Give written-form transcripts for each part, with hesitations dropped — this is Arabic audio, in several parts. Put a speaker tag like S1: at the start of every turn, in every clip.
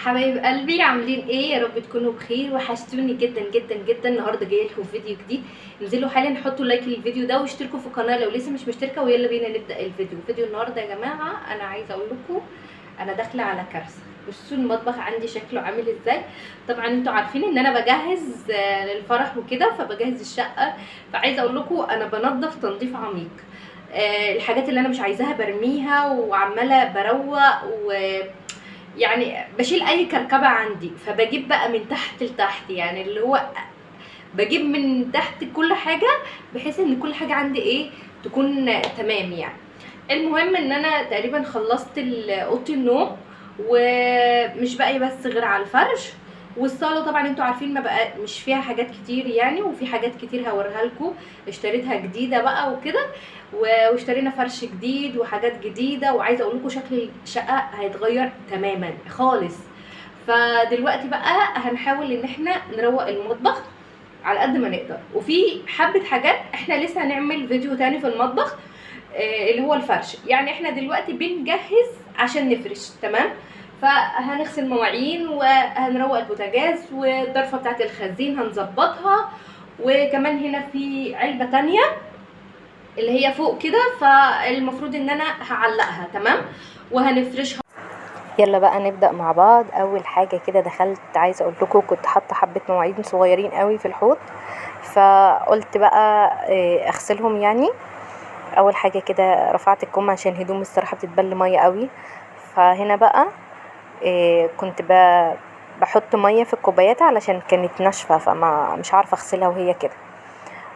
S1: حبايب قلبي عاملين ايه؟ يا رب تكونوا بخير. وحشتوني جدا جدا جدا. النهارده جايه لكم فيديو جديد. انزلوا حالا حطوا لايك للفيديو ده واشتركوا في القناه لو لسه مش مشتركه، ويلا بينا نبدا الفيديو. فيديو النهارده يا جماعه انا عايزه اقول لكم انا داخله على كارثه. بصوا المطبخ عندي شكله عامل ازاي. طبعا انتوا عارفين ان انا بجهز للفرح وكده، فبجهز الشقه. فعايزه اقول لكم انا بنظف تنظيف عميق. الحاجات اللي انا مش عايزاها برميها، وعماله بروق يعني بشيل اي كركبه عندي. فبجيب بقى من تحت لتحت، يعني اللي هو بجيب من تحت كل حاجه، بحيث ان كل حاجه عندي ايه تكون تمام يعني. المهم ان انا تقريبا خلصت اوضه النوم، ومش باقي بس غير على الفرش. والصاله طبعا انتوا عارفين ما بقى مش فيها حاجات كتير يعني، وفي حاجات كتير هوريها لكم اشتريتها جديده بقى وكده. واشترينا فرش جديد وحاجات جديده، وعايزه اقول لكم شكل الشقه هيتغير تماما خالص. فدلوقتي بقى هنحاول ان احنا نروق المطبخ على قد ما نقدر. وفي حبه حاجات احنا لسه هنعمل فيديو تاني في المطبخ، اللي هو الفرش. يعني احنا دلوقتي بنجهز عشان نفرش تمام. فهنغسل مواعين وهنروق البوتاجاز، والضرفه بتاعت الخزين هنظبطها. وكمان هنا في علبه تانية اللي هي فوق كده، فالمفروض ان انا هعلقها تمام وهنفرشها. يلا بقى نبدأ مع بعض. اول حاجة كده دخلت عايزة اقول لكم كنت حاطة حبة مواعين صغيرين قوي في الحوض، فقلت بقى اغسلهم يعني. اول حاجة كده رفعت الكم عشان هدوم الصراحة بتتبل مية قوي. فهنا بقى كنت بحط مية في الكوبايات علشان كانت ناشفة، فما مش عارفة اغسلها وهي كده.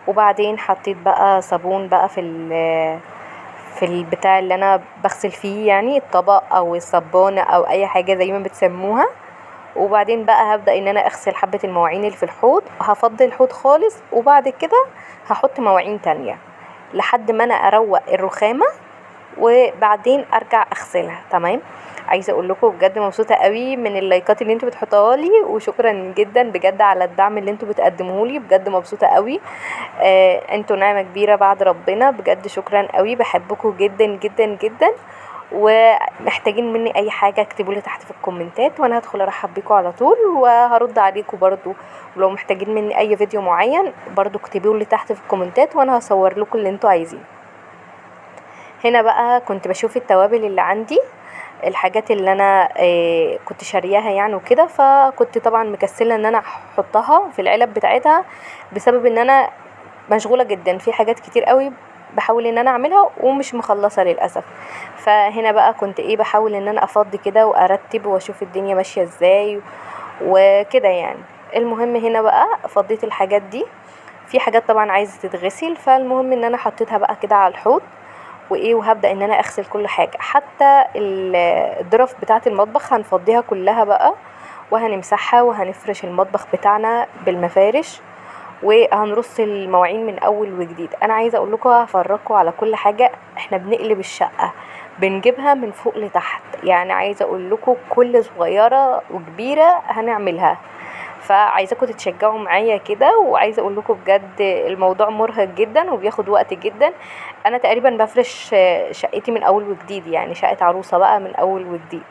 S1: وبعدين حطيت بقى صابون بقى في البتاع اللي انا بغسل فيه، يعني الطبق او الصابونة او اي حاجة زي ما بتسموها. وبعدين بقى هبدأ ان انا اغسل حبة المواعين اللي في الحوض، هفضي الحوض خالص، وبعد كده هحط مواعين تانية لحد ما انا اروق الرخامة، وبعدين ارجع اغسلها تمام. عايزه اقول لكم بجد مبسوطه قوي من اللايكات اللي انتوا بتحطوها لي، وشكرا جدا بجد على الدعم اللي انتوا بتقدموه لي. بجد مبسوطه قوي. انتوا نعمه كبيره بعد ربنا، بجد شكرا قوي. بحبكم جدا جدا جدا. ومحتاجين مني اي حاجه اكتبوا لي تحت في الكومنتات، وانا هدخل ارحب بيكم على طول وهرد عليكم برضو. ولو محتاجين مني اي فيديو معين برضو اكتبوا لي تحت في الكومنتات، وانا هصور لكم اللي انتوا عايزينه. هنا بقى كنت بشوف التوابل اللي عندي، الحاجات اللي انا كنت شارياها يعني وكده. فكنت طبعا مكسله ان انا احطها في العلب بتاعتها، بسبب ان انا مشغوله جدا في حاجات كتير قوي بحاول ان انا اعملها ومش مخلصه للاسف. فهنا بقى كنت بحاول ان انا افضي كده وارتب واشوف الدنيا ماشيه ازاي وكده يعني. المهم هنا بقى فضيت الحاجات دي. في حاجات طبعا عايزه تتغسل، فالمهم ان انا حطيتها بقى كده على الحوض وهبدأ ان انا اغسل كل حاجة، حتى الضرف بتاعة المطبخ هنفضيها كلها بقى، وهنمسحها وهنفرش المطبخ بتاعنا بالمفارش، وهنرص المواعين من اول وجديد. انا عايزه اقول لكم هفرجكم على كل حاجه. احنا بنقلب الشقه، بنجيبها من فوق لتحت، يعني عايزه اقول لكم كل صغيره وكبيره هنعملها. فعايزاكم تتشجعوا معايا كده. وعايزه اقول لكم بجد الموضوع مرهق جدا وبياخد وقت جدا. انا تقريبا بفرش شقتي من اول وجديد، يعني شقه عروسه بقى من اول وجديد.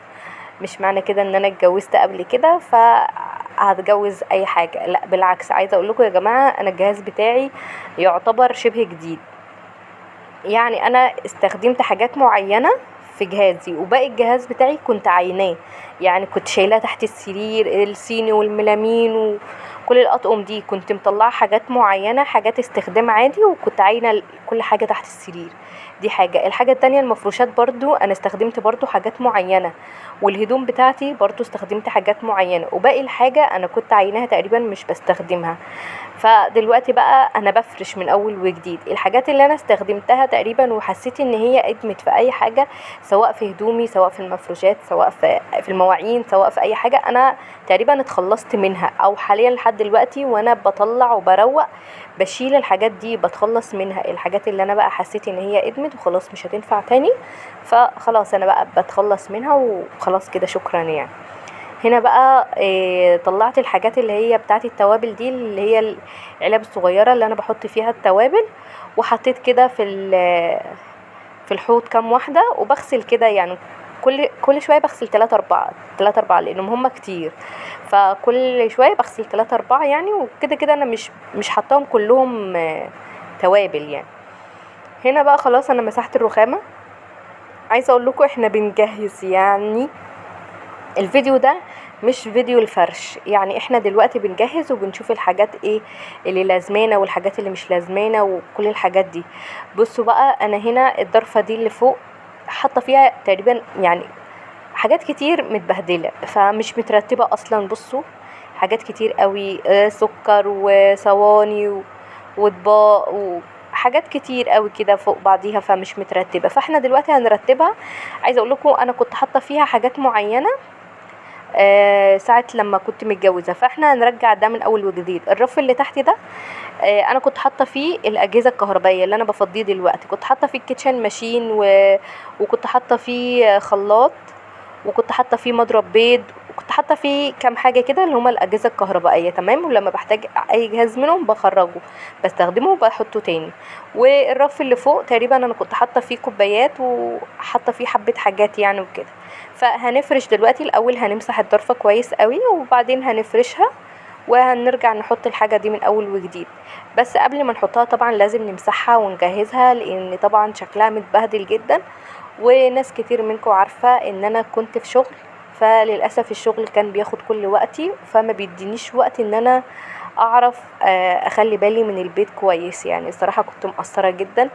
S1: مش معنى كده ان انا اتجوزت قبل كده فهتجوز اي حاجه، لا بالعكس. عايزه اقول لكم يا جماعه انا الجهاز بتاعي يعتبر شبه جديد، يعني انا استخدمت حاجات معينه في جهازي، وباقي الجهاز بتاعي كنت عايناه. يعني كنت شايلاه تحت السرير، الصيني والميلامين وكل الاطقم دي كنت مطلعه حاجات معينه، حاجات استخدام عادي، وكنت عاينه كل حاجه تحت السرير. دي حاجه. الحاجه التانية المفروشات برضو انا استخدمت برضو حاجات معينه، والهدوم بتاعتي برضو استخدمت حاجات معينه، وباقي الحاجه انا كنت عايناها تقريبا مش بستخدمها. فدلوقتي بقى انا بفرش من اول وجديد. الحاجات اللي انا استخدمتها تقريبا وحسيت ان هي ادمت في اي حاجه، سواء في هدومي، سواء في المفروشات، سواء في المواعين، سواء في اي حاجه، انا تقريبا اتخلصت منها. او حاليا لحد دلوقتي وانا بطلع وبروق بشيل الحاجات دي، بتخلص منها. الحاجات اللي انا بقى حسيت ان هي ادمت وخلاص مش هتنفع تاني، فخلاص انا بقى بتخلص منها وخلاص كده، شكرا يعني. هنا بقى طلعت الحاجات اللي هي بتاعت التوابل دي، اللي هي العلب الصغيرة اللي انا بحط فيها التوابل، وحطيت كده في الحوض كام واحدة، وبغسل كده يعني كل شويه بغسل 3 4 لانهم هم كتير، فكل شويه بغسل 3 4 يعني. وكده كده انا مش حطاهم كلهم توابل يعني. هنا بقى خلاص انا مسحت الرخامه. عايزه اقول لكم احنا بنجهز يعني، الفيديو ده مش فيديو الفرش يعني، احنا دلوقتي بنجهز وبنشوف الحاجات ايه اللي لازمانا والحاجات اللي مش لازمانا وكل الحاجات دي. بصوا بقى انا هنا الضرفه دي اللي فوق حاطه فيها تقريبا يعني حاجات كتير متبهدله فمش مترتبه اصلا. بصوا حاجات كتير قوي، سكر وصواني واطباق وحاجات كتير قوي كده فوق بعضيها فمش مترتبه، فاحنا دلوقتي هنرتبها. عايزه اقول لكم انا كنت حاطه فيها حاجات معينه ساعة لما كنت متجوزة، فاحنا هنرجع ده من اول وجديد. الرف اللي تحت ده انا كنت حاطه فيه الاجهزه الكهربائيه اللي انا بفضيه دلوقتي، كنت حاطه فيه الكيتشن ماشين وكنت حاطه فيه خلاط، وكنت حاطه فيه مضرب بيض، وكنت حاطه فيه كام حاجه كده اللي هما الاجهزه الكهربائيه تمام. ولما بحتاج اي جهاز منهم بخرجه بستخدمه وبحطه تاني. والرف اللي فوق تقريبا انا كنت حاطه فيه كوبايات وحاطه فيه حبه حاجات يعني وكده. فهنفرش دلوقتي الاول، هنمسح الضرفه كويس قوي وبعدين هنفرشها وهنرجع نحط الحاجه دي من اول وجديد. بس قبل ما نحطها طبعا لازم نمسحها ونجهزها لان طبعا شكلها متبهدل جدا. وناس كتير منكم عارفه ان انا كنت في شغل، فللاسف الشغل كان بياخد كل وقتي فما بيدينيش وقت ان انا اعرف اخلي بالي من البيت كويس يعني. الصراحه كنت مقصره جدا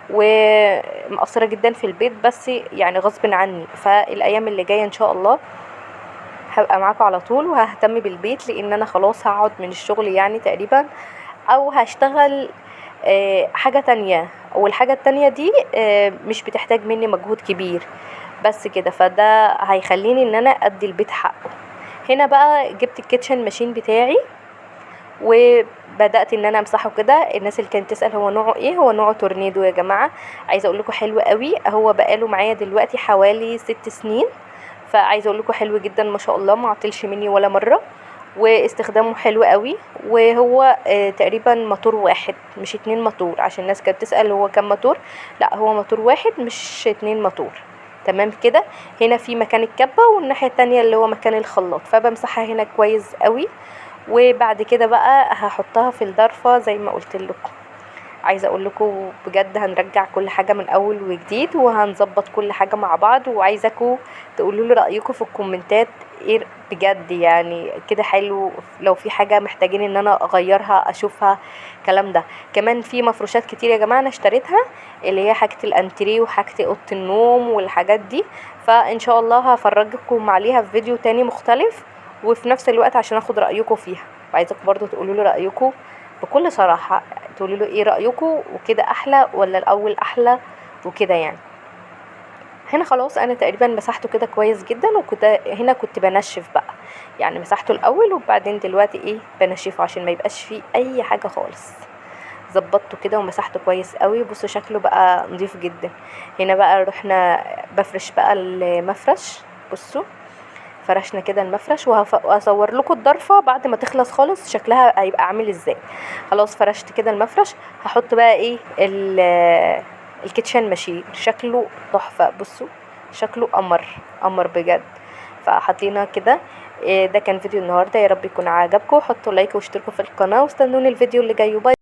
S1: ومقصره جدا في البيت بس يعني غصب عني. فالايام اللي جايه ان شاء الله هبقى معاكم على طول وههتم بالبيت لان انا خلاص هقعد من الشغل يعني تقريبا، او هشتغل حاجة تانية. والحاجة التانية دي مش بتحتاج مني مجهود كبير بس كده، فده هيخليني ان انا ادي البيت حقه. هنا بقى جبت الكيتشن ماشين بتاعي وبدات ان انا امسحه كده. الناس اللي كانت تسال هو نوعه ايه، هو نوعه تورنيدو يا جماعه. عايزه اقول لكم حلو قوي، هو بقاله معايا دلوقتي حوالي 6 سنين، فعايزه اقول لكم حلو جدا ما شاء الله، ما عطلش مني ولا مره واستخدامه حلو قوي. وهو تقريبا موتور واحد مش 2 موتور، عشان الناس كانت تسأل هو كام موتور. لا هو موتور واحد مش 2 موتور تمام كده. هنا في مكان الكبة والناحية التانية اللي هو مكان الخلاط، فبمسحها هنا كويس قوي. وبعد كده بقى هحطها في الضرفة زي ما قلت لكم. عايزه اقول لكم بجد هنرجع كل حاجه من اول وجديد وهنظبط كل حاجه مع بعض، وعايزاكم تقولوا لي رايكم في الكومنتات ايه بجد يعني كده حلو. لو في حاجه محتاجين ان انا اغيرها اشوفها الكلام ده. كمان في مفروشات كتير يا جماعه انا اشتريتها اللي هي حاجه الانتريه وحاجه اوضه النوم والحاجات دي، فان شاء الله هفرجكم عليها في فيديو تاني مختلف وفي نفس الوقت عشان اخد رايكم فيها. وعايزاكم برضو تقولوا لي رايكم بكل صراحه، تقولوا له ايه رايكم وكده احلى ولا الاول احلى وكده يعني. هنا خلاص انا تقريبا مسحته كده كويس جدا، وكده هنا كنت بنشف بقى يعني، مسحته الاول وبعدين دلوقتي ايه بنشفه عشان ما يبقاش فيه اي حاجه خالص. ظبطته كده ومسحته كويس قوي. بصوا شكله بقى نظيف جدا. هنا بقى رحنا بفرش بقى المفرش. بصوا فرشنا كده المفرش وهصور لكم الضرفه بعد ما تخلص خالص شكلها هيبقى عامل ازاي. خلاص فرشت كده المفرش، هحط بقى ايه الكيتشن ماشين. شكله تحفه، بصوا شكله قمر بجد. فحطينا كده. ده كان فيديو النهارده، يا رب يكون عجبكم. حطوا لايك واشتركوا في القناه واستنوني الفيديو اللي جاي. باي.